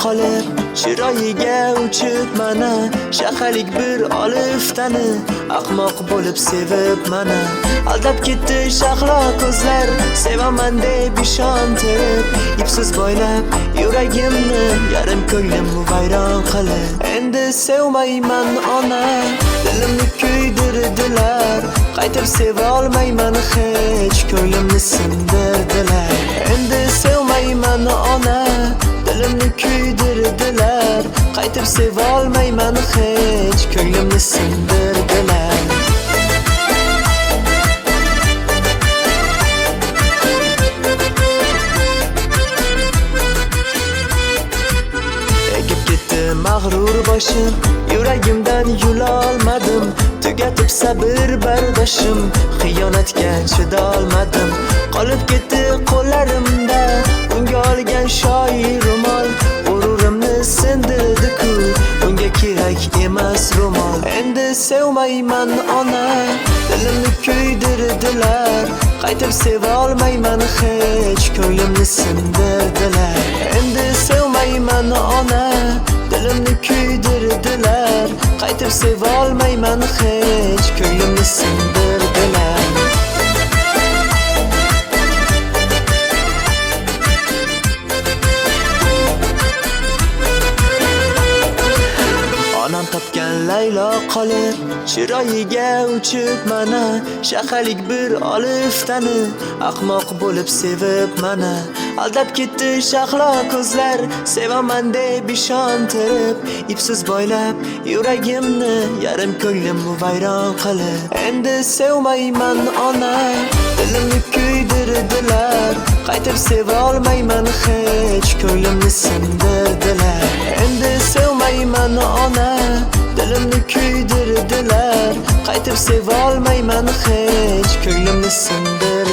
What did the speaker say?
qolib chiroyiga uchib mana shahalik bir oliftani ahmoq bo'lib sevib mana aldab ketdi shahlo ko'zlar sevaman deb ishontirib ipsiz boylab yuragimni yarim ko'nglim vayron qilib endi sevmayman ona dilimni kuydirdilar qaytib seva olmayman hech ko'nglimni sindirdilar endi sevmayman ona dilimni kuydirdilar qaytib seva olmayman hech ko'nglimni sindirdilar egib ketdi mag'rur boshim yuragimdan yulolmadim tugatib sabr bardoshim xiyonatga chidolmadim qolib ketdi qo'llarimda unga olgan shoir ro'mol g'ururimni sindirdi-ku unga kerak emas ro'mol endi sevmayman ona dilimni kuydirdilar qaytib seva olmayman hech ko'nglimni sindirdilar endi sevmayman ona dilimni kuydirdilar qaytib seva olmayman hech ko'nglimni sindirdilar onam topgan Laylo qolib chiroyiga uchib mana shahalik bir oliftani ahmoq bo'lib sevib mana aldab ketdi shahlo ko'zlar sevaman deb ishontirib ipsiz boylab yuragimni yarim ko'nglim vayron qilib endi sevmayman ona dilimni kuydirdilar qaytib seva olmayman hech ko'nglimni sindirdilar endi sevmayman ona dilimni kuydirdilar qaytib seva olmayman hech ko'nglimni sindirdilar